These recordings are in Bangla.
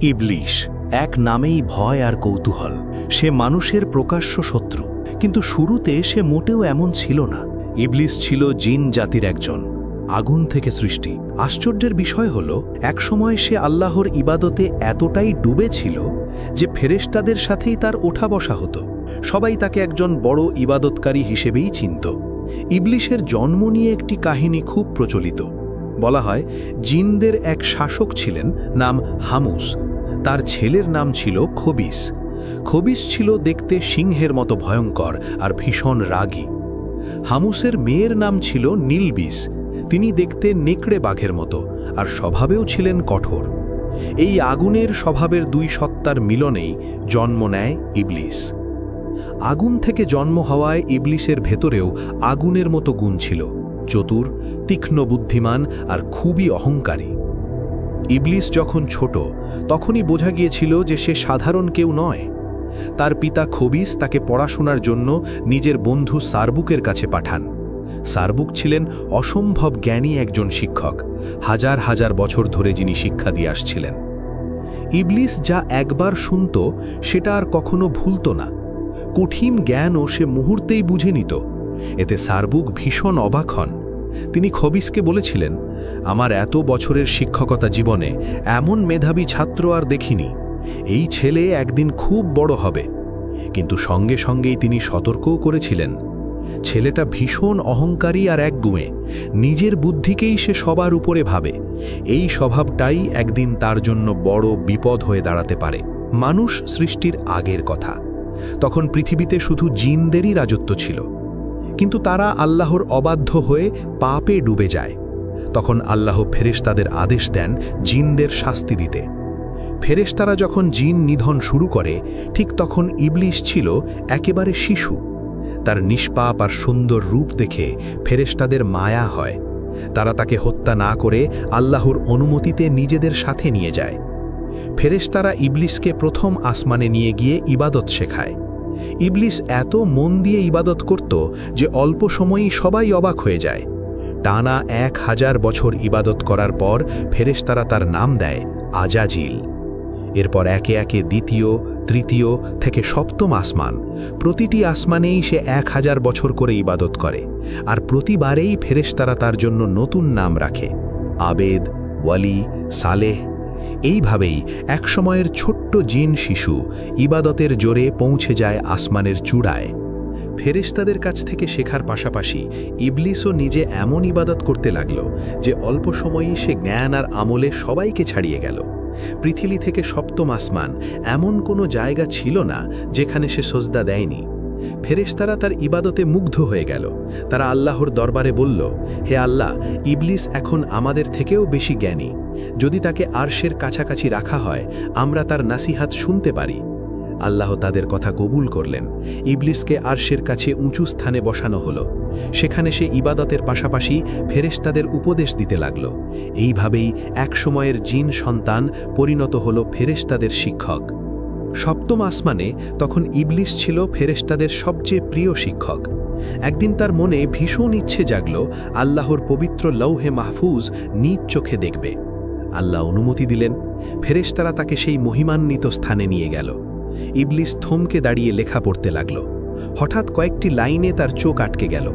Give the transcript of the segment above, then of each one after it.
ইবলিশ, এক নামেই ভয় আর কৌতূহল। সে মানুষের প্রকাশ্য শত্রু, কিন্তু শুরুতে সে মোটেও এমন ছিল না। ইবলিশ ছিল জিন জাতির একজন, আগুন থেকে সৃষ্টি। আশ্চর্যের বিষয় হল, একসময় সে আল্লাহর ইবাদতে এতটাই ডুবে ছিল যে ফেরেশতাদের সাথেই তার ওঠা বসা হতো। সবাই তাকে একজন বড় ইবাদতকারী হিসেবেই চিনত। ইবলিশের জন্ম নিয়ে একটি কাহিনী খুব প্রচলিত। বলা হয়, জিনদের এক শাসক ছিলেন, নাম হামুস। তার ছেলের নাম ছিল খবিস। খবিস ছিল দেখতে সিংহের মতো ভয়ঙ্কর আর ভীষণ রাগী। হামুসের মেয়ের নাম ছিল নীলবিস। তিনি দেখতে নেকড়ে বাঘের মতো আর স্বভাবেও ছিলেন কঠোর। এই আগুনের স্বভাবের দুই সত্তার মিলনেই জন্ম নেয় ইবলিশ। আগুন থেকে জন্ম হওয়ায় ইবলিশের ভেতরেও আগুনের মতো গুণ ছিল, চতুর, তীক্ষ্ণ বুদ্ধিমান আর খুবই অহংকারী। ইবলিশ যখন ছোট, তখনই বোঝা গিয়েছিল যে সে সাধারণ কেউ নয়। তার পিতা খবিস তাকে পড়াশোনার জন্য নিজের বন্ধু সারবুকের কাছে পাঠান। সারবুক ছিলেন অসম্ভব জ্ঞানী একজন শিক্ষক, হাজার হাজার বছর ধরে যিনি শিক্ষা দিয়ে আসছিলেন। ইবলিশ যা একবার শুনত সেটা আর কখনো ভুলত না। কঠিন জ্ঞানও সে মুহূর্তেই বুঝে নিত। এতে সারবুক ভীষণ অবাক হন। তিনি খবিসকে বলেছিলেন, আমার এত বছরের শিক্ষকতা জীবনে এমন মেধাবী ছাত্র আর দেখিনি। এই ছেলে একদিন খুব বড় হবে। কিন্তু সঙ্গে সঙ্গেই তিনি সতর্কও করেছিলেন, ছেলেটা ভীষণ অহংকারী আর একগুঁয়ে, নিজের বুদ্ধিকেই সে সবার উপরে ভাবে। এই স্বভাবটাই একদিন তার জন্য বড় বিপদ হয়ে দাঁড়াতে পারে। মানুষ সৃষ্টির আগের কথা। তখন পৃথিবীতে শুধু জিনদেরই রাজত্ব ছিল, কিন্তু তারা আল্লাহর অবাধ্য হয়ে পাপে ডুবে যায়। তখন আল্লাহ ফেরেশতাদের আদেশ দেন জিনদের শাস্তি দিতে। ফেরেশতারা যখন জিন নিধন শুরু করে, ঠিক তখন ইবলিশ ছিল একেবারে শিশু। তার নিষ্পাপ আর সুন্দর রূপ দেখে ফেরেশতাদের মায়া হয়। তারা তাকে হত্যা না করে আল্লাহর অনুমতিতে নিজেদের সাথে নিয়ে যায়। ফেরেশতারা ইবলিশকে প্রথম আসমানে নিয়ে গিয়ে ইবাদত শেখায়। ইবলিশ এত মন দিয়ে ইবাদত করত যে অল্প সময়েই সবাই অবাক হয়ে যায়। টানা 1000 বছর ইবাদত করার পর ফেরেশতারা তার নাম দেয় আজাজিল। এরপর একে একে দ্বিতীয়, তৃতীয় থেকে সপ্তম আসমান, প্রতিটি আসমানেই সে 1000 বছর করে ইবাদত করে। আর প্রতিবারেই ফেরেশতারা তার জন্য নতুন নাম রাখে, আবেদ, ওয়ালি, সালেহ। এইভাবেই একসময়ের ছোট্ট জিন শিশু ইবাদতের জোরে পৌঁছে যায় আসমানের চূড়ায়। ফেরেশতাদের কাছ থেকে শেখার পাশাপাশি ইবলিশও নিজে এমন ইবাদত করতে লাগল যে অল্প সময়েই সে জ্ঞান আর আমলে সবাইকে ছাড়িয়ে গেল। পৃথিবী থেকে সপ্তম আসমান এমন কোনো জায়গা ছিল না যেখানে সে সজদা দেয়নি। ফেরেশতারা তার ইবাদতে মুগ্ধ হয়ে গেল। তারা আল্লাহর দরবারে বলল, হে আল্লাহ, ইবলিশ এখন আমাদের থেকেও বেশি জ্ঞানী। যদি তাকে আরশের কাছাকাছি রাখা হয়, আমরা তার নাসিহাত শুনতে পারি। আল্লাহ তাদের কথা কবুল করলেন। ইবলিশকে আরশের কাছে উঁচু স্থানে বসানো হলো। সেখানে সে ইবাদতের পাশাপাশি ফেরেশতাদের উপদেশ দিতে লাগল। এইভাবেই একসময়ের জিন সন্তান পরিণত হল ফেরেশতাদের শিক্ষক। সপ্তম আসমানে তখন ইবলিশ ছিল ফেরেশতাদের সবচেয়ে প্রিয় শিক্ষক। একদিন তার মনে ভীষণ ইচ্ছে জাগল আল্লাহর পবিত্র লৌহে মাহফুজ নিজ চোখে দেখবে। আল্লাহ অনুমতি দিলেন। ফেরেশতারা তাকে সেই মহিমান্বিত স্থানে নিয়ে গেল। ইবলিশ থমকে দাঁড়িয়ে লেখা পড়তে লাগল। হঠাৎ কয়েকটি লাইনে তার চোখ আটকে গেল।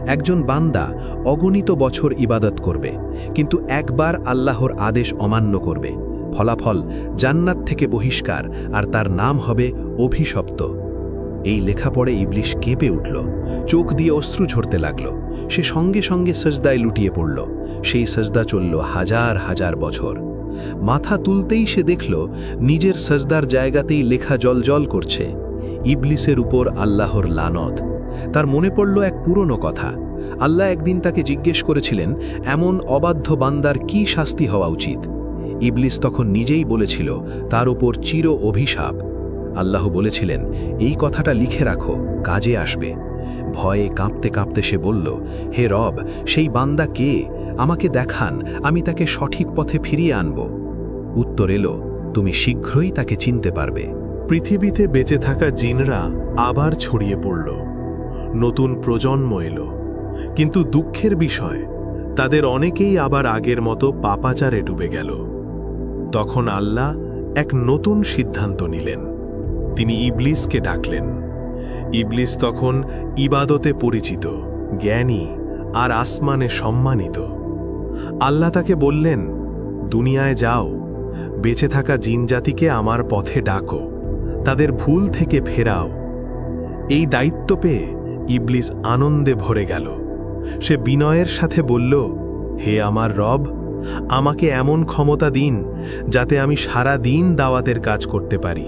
একজন বান্দা অগণিত বছর ইবাদত করবে, কিন্তু একবার আল্লাহর আদেশ অমান্য করবে। ফলাফল জান্নাত থেকে বহিষ্কার, আর তার নাম হবে অভিশপ্ত। এই লেখা পড়ে ইবলিশ কেঁপে উঠল। চোখ দিয়ে অশ্রু ঝরতে লাগল। সে সঙ্গে সঙ্গে সজদায় লুটিয়ে পড়ল। সেই সজদা চলল হাজার হাজার বছর। মাথা তুলতেই সে দেখল নিজের সজদার জায়গাতেই লেখা জলজল করছে, ইবলিশের উপর আল্লাহর লানত। তার মনে পড়ল এক পুরনো কথা। আল্লাহ একদিন তাকে জিজ্ঞেস করেছিলেন, এমন অবাধ্য বান্দার কি শাস্তি হওয়া উচিত? ইবলিশ তখন নিজেই বলেছিল, তার উপর চির অভিশাপ। আল্লাহ বলেছিলেন, এই কথাটা লিখে রাখো, কাজে আসবে। ভয়ে কাঁপতে কাঁপতে সে বলল, হে রব, সেই বান্দা কে? আমাকে দেখান, আমি তাকে সঠিক পথে ফিরিয়ে আনব। উত্তর এলো, তুমি শীঘ্রই তাকে চিনতে পারবে। পৃথিবীতে বেঁচে থাকা জিনরা আবার ছড়িয়ে পড়ল। নতুন প্রজন্ম এলো। কিন্তু দুঃখের বিষয়, তাদের অনেকেই আবার আগের মতো পাপাচারে ডুবে গেল। তখন আল্লাহ এক নতুন সিদ্ধান্ত নিলেন। তিনি ইবলিসকে ডাকলেন। ইবলিস তখন ইবাদতে পরিচিত, জ্ঞানী আর আসমানে সম্মানিত। আল্লাহ তাকে বললেন, দুনিয়ায় যাও, বেঁচে থাকা জিনজাতিকে আমার পথে ডাকো, তাদের ভুল থেকে ফেরাও। এই দায়িত্ব পেয়ে ইবলিস আনন্দে ভরে গেল। সে বিনয়ের সাথে বলল, হে আমার রব, আমাকে এমন ক্ষমতা দিন যাতে আমি সারা দিন দাওয়াতের কাজ করতে পারি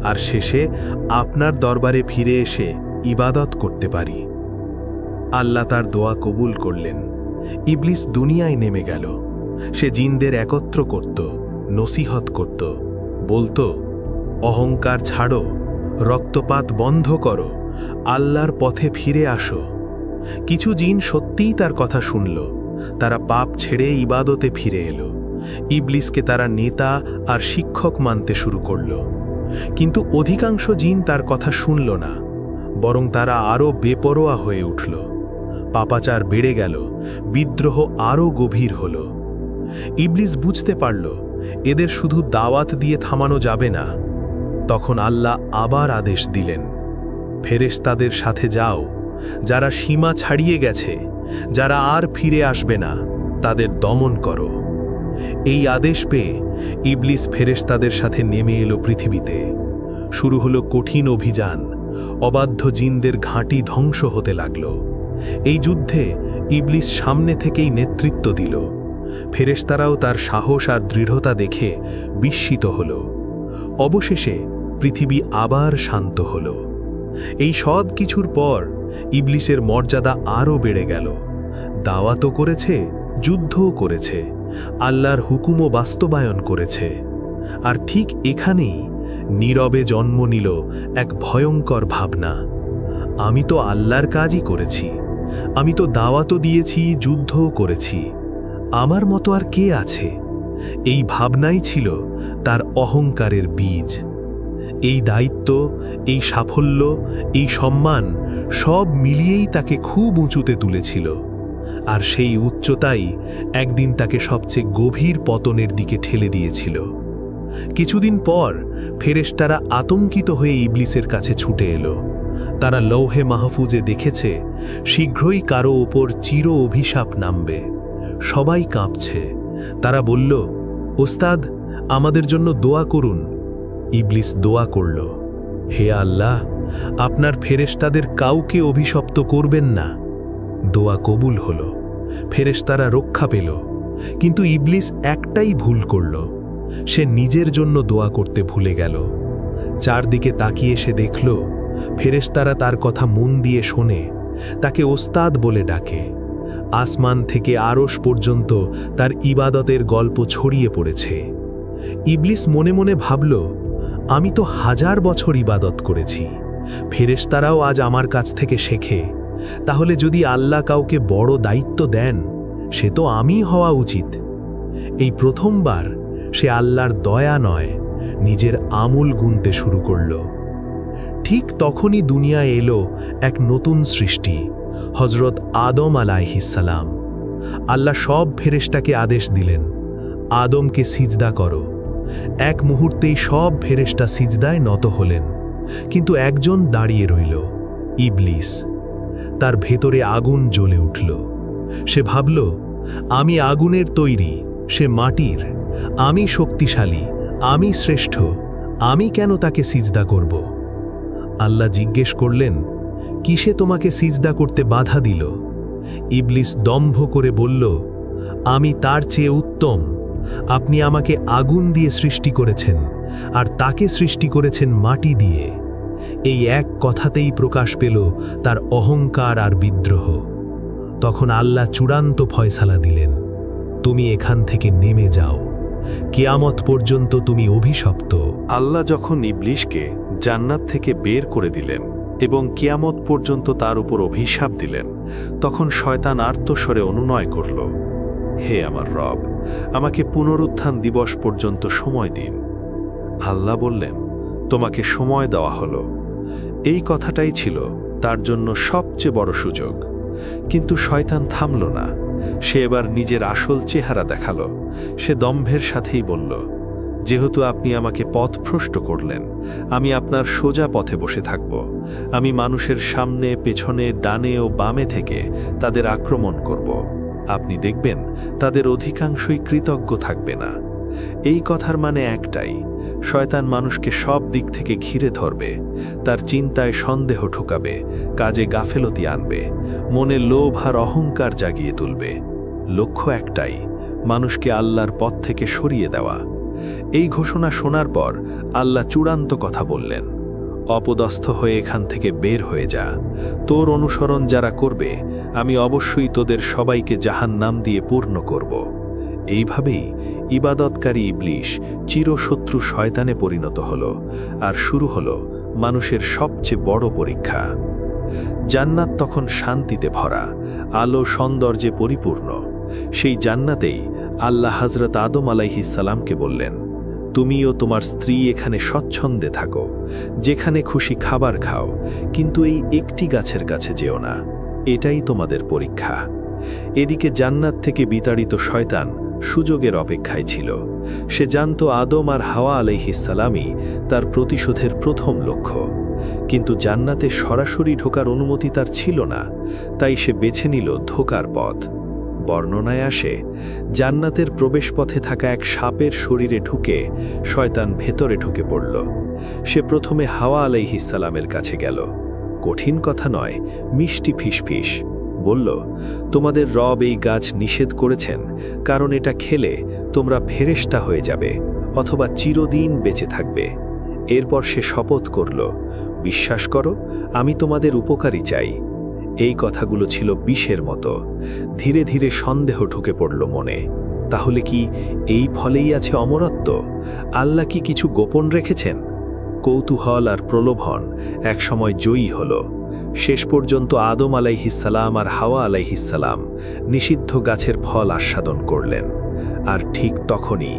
আর শেষে আপনার দরবারে ফিরে এসে ইবাদত করতে পারি। আল্লাহ তার দোয়া কবুল করলেন। ইবলিস দুনিয়ায় নেমে গেল। সে জিনদের একত্র করত, নসিহত করত, বলতো, অহংকার ছাড়ো, রক্তপাত বন্ধ করো, আল্লাহর পথে ফিরে আসো। কিছু জিন সত্যিই তার কথা শুনল। তারা পাপ ছেড়ে ইবাদতে ফিরে এলো। ইবলিসকে তারা নেতা আর শিক্ষক মানতে শুরু করল। কিন্তু অধিকাংশ জিন তার কথা শুনল না, বরং তারা আরও বেপরোয়া হয়ে উঠল। পাপাচার বেড়ে গেল, বিদ্রোহ আরও গভীর হল। ইবলিস বুঝতে পারল এদের শুধু দাওয়াত দিয়ে থামানো যাবে না। তখন আল্লাহ আবার আদেশ দিলেন, ফেরেশতাদের সাথে যাও, যারা সীমা ছাড়িয়ে গেছে, যারা আর ফিরে আসবে না, তাদের দমন করো। এই আদেশ পেয়ে ইবলিস ফেরেশতাদের সাথে নেমে এলো পৃথিবীতে। শুরু হলো কঠিন অভিযান। অবাধ্য জিনদের ঘাঁটি ধ্বংস হতে লাগল। এই যুদ্ধে ইবলিস সামনে থেকেই নেতৃত্ব দিল। ফেরেশতারাও তার সাহস আর দৃঢ়তা দেখে বিস্মিত হল। অবশেষে পৃথিবী আবার শান্ত হল। এই সব কিছুর পর ইবলিসের মর্যাদা আরও বেড়ে গেল। দাওয়াতও করেছে, যুদ্ধও করেছে, আল্লাহর হুকুমও বাস্তবায়ন করেছে। আর ঠিক এখানেই নীরবে জন্ম নিল এক ভয়ঙ্কর ভাবনা, আমি তো আল্লাহর কাজই করেছি, আমি তো দাওয়াতও দিয়েছি, যুদ্ধও করেছি, আমার মতো আর কে আছে? এই ভাবনাই ছিল তার অহংকারের বীজ। এই দায়িত্ব, এই সাফল্য, এই সম্মান সব মিলিয়েই তাকে খুব উঁচুতে তুলেছিল। আর সেই উচ্চতাই একদিন তাকে সবচেয়ে গভীর পতনের দিকে ঠেলে দিয়েছিল। কিছুদিন পর ফেরেশতারা আতঙ্কিত হয়ে ইবলিসের কাছে ছুটে এলো। তারা লৌহে মাহফুজে দেখেছে শীঘ্রই কারো ওপর চির অভিশাপ নামবে। সবাই কাঁপছে। তারা বলল, ওস্তাদ, আমাদের জন্য দোয়া করুন। ইবলিস দোয়া করল, হে আল্লাহ, আপনার ফেরেশতাদের কাউকে অভিশপ্ত করবেন না। দোয়া কবুল হল। ফেরেশতারা রক্ষা পেল। কিন্তু ইবলিস একটাই ভুল করল, সে নিজের জন্য দোয়া করতে ভুলে গেল। চারদিকে তাকিয়ে সে দেখল ফেরেশতারা তার কথা মন দিয়ে শোনে, তাকে ওস্তাদ বলে ডাকে। আসমান থেকে আরশ পর্যন্ত তার ইবাদতের গল্প ছড়িয়ে পড়েছে। ইবলিস মনে মনে ভাবল, আমি তো 1000 বছর ইবাদত করেছি, ফেরেশতারাও আজ আমার কাছ থেকে শেখে। তাহলে যদি আল্লাহ কাউকে বড় দায়িত্ব দেন, সে তো আমিই হওয়া উচিত। এই প্রথমবার সে আল্লাহর দয়া নয়, নিজের আমল গুনতে শুরু করল। ঠিক তখনই দুনিয়ায় এলো এক নতুন সৃষ্টি, হযরত আদম আলাইহিসসালাম। আল্লাহ সব ফেরেশতাকে আদেশ দিলেন, আদমকে সিজদা করো। এক মুহূর্তেই সব ফেরেশতা সিজদায় নত হলেন, কিন্তু একজন দাঁড়িয়ে রইল, ইবলিস। তার ভেতরে আগুন জ্বলে উঠল। সে ভাবল, আমি আগুনের তৈরি, সে মাটির, আমি শক্তিশালী, আমি শ্রেষ্ঠ, আমি কেন তাকে সিজদা করব? আল্লাহ জিজ্ঞেস করলেন, কিসে তোমাকে সিজদা করতে বাধা দিল? ইবলিস দম্ভ করে বলল, আমি তার চেয়ে উত্তম। আপনি আমাকে আগুন দিয়ে সৃষ্টি করেছেন, আর তাকে সৃষ্টি করেছেন মাটি দিয়ে। এই এক কথাতেই প্রকাশ পেল তার অহংকার আর বিদ্রোহ। তখন আল্লাহ চূড়ান্ত ফয়সালা দিলেন, তুমি এখান থেকে নেমে যাও, কিয়ামত পর্যন্ত তুমি অভিশপ্ত। আল্লাহ যখন ইবলিসকে জান্নাত থেকে বের করে দিলেন এবং কিয়ামত পর্যন্ত তার উপর অভিশাপ দিলেন, তখন শয়তান আর্তস্বরে অনুনয় করল, হে আমার রব, আমাকে পুনরুত্থান দিবস পর্যন্ত সময় দিন। আল্লাহ বললেন, তোমাকে সময় দেওয়া হলো। এই কথাটাই ছিল তার জন্য সবচেয়ে বড় সুযোগ। কিন্তু শয়তান থামল না। সে এবার নিজের আসল চেহারা দেখালো। সে দম্ভের সাথেই বলল, যেহেতু আপনি আমাকে পথভ্রষ্ট করলেন, আমি আপনার সোজা পথে বসে থাকব। আমি মানুষের সামনে, পেছনে, ডানে ও বামে থেকে তাদের আক্রমণ করব। আপনি দেখবেন তাদের অধিকাংশই কৃতজ্ঞ থাকবে না। এই কথার মানে একটাই, শয়তান মানুষকে সব দিক থেকে ঘিরে ধরবে, তার চিন্তায় সন্দেহ ঢুকাবে, কাজে গাফেলতি আনবে, মনে লোভ আর অহংকার জাগিয়ে তুলবে। লক্ষ্য একটাই, মানুষকে আল্লাহর পথ থেকে সরিয়ে দেওয়া। এই ঘোষণা শোনার পর আল্লাহ চূড়ান্ত কথা বললেন, অপদস্থ হয়ে এখান থেকে বের হয়ে যা। তোর অনুসরণ যারা করবে, আমি অবশ্যই তোদের সবাইকে জাহান্নাম দিয়ে পূর্ণ করব। এইভাবেই ইবাদতকারী ইবলিশ চিরশত্রু শয়তানে পরিণত হল, আর শুরু হল মানুষের সবচেয়ে বড় পরীক্ষা। জান্নাত তখন শান্তিতে ভরা, আলো সৌন্দর্যে পরিপূর্ণ। সেই জান্নাতেই আল্লাহ হযরত আদম আলাইহিস সালামকে বললেন, তুমি ও তোমার স্ত্রী এখানে স্বচ্ছন্দে থাকো, যেখানে খুশি খাবার খাও, কিন্তু এই একটি গাছের কাছে যেও না, এটাই তোমাদের পরীক্ষা। এদিকে জান্নাত থেকে বিতাড়িত শয়তান সুযোগের অপেক্ষায় ছিল। সে জানত আদম আর হাওয়া আলাইহিস সালামই তার প্রতিশোধের প্রথম লক্ষ্য, কিন্তু জান্নাতে সরাসরি ঢোকার অনুমতি তার ছিল না, তাই সে বেছে নিল ধোঁকার পথ। বর্ণনায় আসে, জান্নাতের প্রবেশপথে থাকা এক সাপের শরীরে ঢুকে শয়তান ভেতরে ঢুকে পড়ল। সে প্রথমে হাওয়া আলাইহিস সালামের কাছে গেল। কঠিন কথা নয়, মিষ্টি ফিসফিস বলল, তোমাদের রব এই গাছ নিষেধ করেছেন, কারণ এটা খেলে তোমরা ফেরেশতা হয়ে যাবে অথবা চিরদিন বেঁচে থাকবে। এরপর সে শপথ করল, বিশ্বাস করো, আমি তোমাদের উপকারী চাই। এই কথাগুলো ছিল বিষের মতো। ধীরে ধীরে সন্দেহ ঢুকে পড়ল মনে। তাহলে কি এই ফলেই আছে অমরত্ব? আল্লাহ কি কিছু গোপন রেখেছেন? কৌতূহল আর প্রলোভন একসময় জয়ী হল। শেষ পর্যন্ত আদম আলাইহিস সালাম আর হাওয়া আলাইহিস সালাম নিষিদ্ধ গাছের ফল আস্বাদন করলেন। আর ঠিক তখনই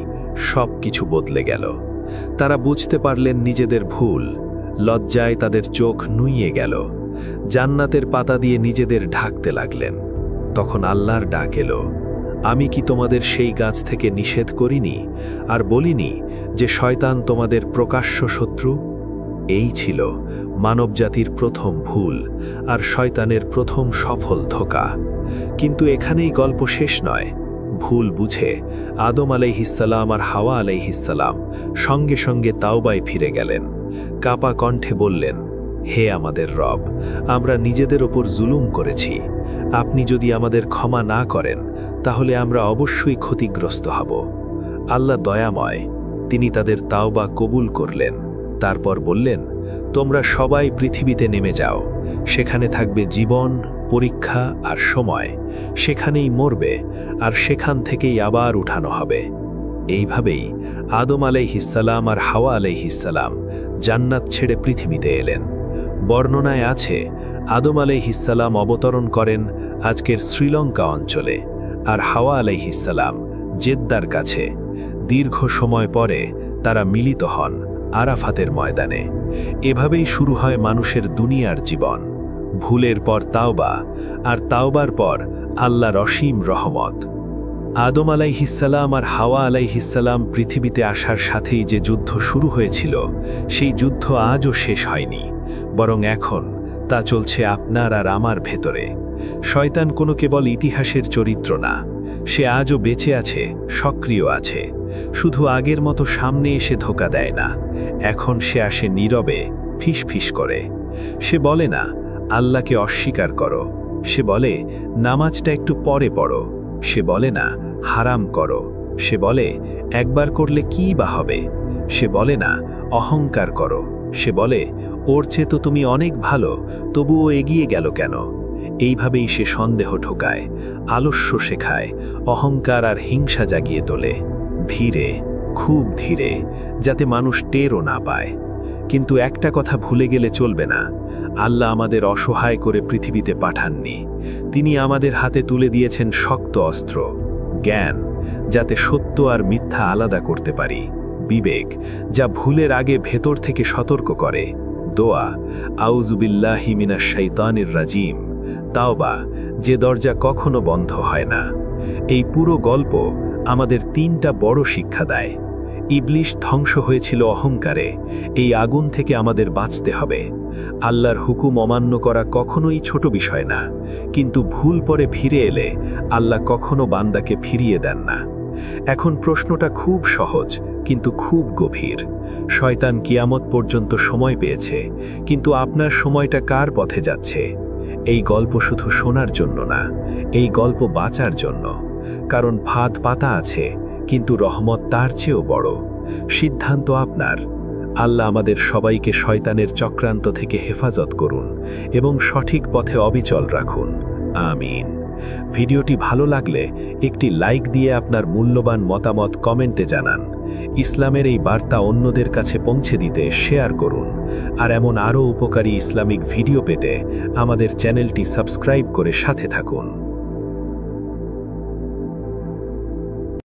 সব কিছু বদলে গেল। তারা বুঝতে পারলেন নিজেদের ভুল। লজ্জায় তাদের চোখ নুইয়ে গেল। জান্নাতের পাতা দিয়ে নিজেদের ঢাকতে লাগলেন। তখন আল্লাহর ডাক এলো, আমি কি তোমাদের সেই গাছ থেকে নিষেধ করিনি আর বলিনি যে শয়তান তোমাদের প্রকাশ্য শত্রু? এই ছিল মানবজাতির প্রথম ভুল আর শয়তানের প্রথম সফল ধোঁকা। কিন্তু এখানেই গল্প শেষ নয়। ভুল বুঝে আদম আলাইহিস সালাম আর হাওয়া আলাইহিস সালাম সঙ্গে সঙ্গে তাওবায় ফিরে গেলেন। কাপা কণ্ঠে বললেন, হে আমাদের রব, আমরা নিজেদের ওপর জুলুম করেছি। আপনি যদি আমাদের ক্ষমা না করেন, তাহলে আমরা অবশ্যই ক্ষতিগ্রস্ত হব। আল্লাহ দয়াময়, তিনি তাদের তাওবা কবুল করলেন। তারপর বললেন, তোমরা সবাই পৃথিবীতে নেমে যাও। সেখানে থাকবে জীবন, পরীক্ষা আর সময়। সেখানেই মরবে, আর সেখান থেকেই আবার উঠানো হবে। এইভাবেই আদম আলাইহিস সালাম আর হাওয়া আলাইহিস সালাম জান্নাত ছেড়ে পৃথিবীতে এলেন। বর্ণনায় আছে, আদম আলাইহিস সালাম অবতরণ করেন আজকের শ্রীলঙ্কা অঞ্চলে, আর হাওয়া আলাইহিস সালাম জেদ্দার কাছে। দীর্ঘ সময় পরে তারা মিলিত হন আরাফাতের ময়দানে। এভাবেই শুরু হয় মানুষের দুনিয়ার জীবন। ভুলের পর তাওবা, আর তাওবার পর আল্লাহর অসীম রহমত। আদম আলাইহিস সালাম আর হাওয়া আলাইহিস সালাম পৃথিবীতে আসার সাথেই যে যুদ্ধ শুরু হয়েছিল, সেই যুদ্ধ আজও শেষ হয়নি, বরং এখন তা চলছে আপনার আর আমার ভেতরে। শয়তান কোনো কেবল ইতিহাসের চরিত্র না, সে আজও বেঁচে আছে, সক্রিয় আছে। শুধু আগের মতো সামনে এসে ধোঁকা দেয় না, এখন সে আসে নীরবে, ফিসফিস করে। সে বলে না, আল্লাহকে অস্বীকার করো। সে বলে, নামাজটা একটু পরে পড়ো। সে বলে না, হারাম করো। সে বলে, একবার করলে কী বা হবে? সে বলে না, অহংকার করো। সে বলে, ওর চেয়ে তো তুমি অনেক ভালো, তবুও এগিয়ে গেল কেন? এইভাবেই সে সন্দেহ ঢোকায়, আলস্য শেখায়, অহংকার আর হিংসা জাগিয়ে তোলে। ধীরে, খুব ধীরে, যাতে মানুষ টেরও না পায়। কিন্তু একটা কথা ভুলে গেলে চলবে না, আল্লাহ আমাদের অসহায় করে পৃথিবীতে পাঠাননি। তিনি আমাদের হাতে তুলে দিয়েছেন শক্ত অস্ত্র, জ্ঞান, যাতে সত্য আর মিথ্যা আলাদা করতে পারি, বিবেক, যা ভুলের আগে ভেতর থেকে সতর্ক করে, দোয়া, আউযু বিল্লাহি মিনাশ শাইতানির রাজিম, তাওবা, যে দরজা কখনো বন্ধ হয় না। এই পুরো গল্প আমাদের তিনটা বড় শিক্ষা দেয়। ইবলিশ ধ্বংস হয়েছিল অহংকারে। এই আগুন থেকে আমাদের বাঁচতে হবে। আল্লাহর হুকুম অমান্য করা কখনোই ছোট বিষয় না, কিন্তু ভুল পরে ফিরে এলে আল্লাহ কখনো বান্দাকে ফিরিয়ে দেন না। এখন প্রশ্নটা খুব সহজ কিন্তু খুব গভীর। শয়তান কিয়ামত পর্যন্ত সময় পেয়েছে, কিন্তু আপনার সময়টা কার পথে যাচ্ছে? এই গল্প শুধু শোনার জন্য না, এই গল্প বাঁচার জন্য। কারণ ফাঁদ পাতা আছে, কিন্তু রহমত তার চেয়েও বড়। সিদ্ধান্ত আপনার। আল্লাহ আমাদের সবাইকে শয়তানের চক্রান্ত থেকে হেফাজত করুন এবং সঠিক পথে অবিচল রাখুন। আমিন। ভিডিওটি ভালো লাগলে একটি লাইক দিয়ে আপনার মূল্যবান মতামত কমেন্টে জানান। ইসলামের এই বার্তা অন্যদের কাছে পৌঁছে দিতে শেয়ার করুন। আর এমন আরও উপকারী ইসলামিক ভিডিও পেতে আমাদের চ্যানেলটি সাবস্ক্রাইব করে সাথে থাকুন।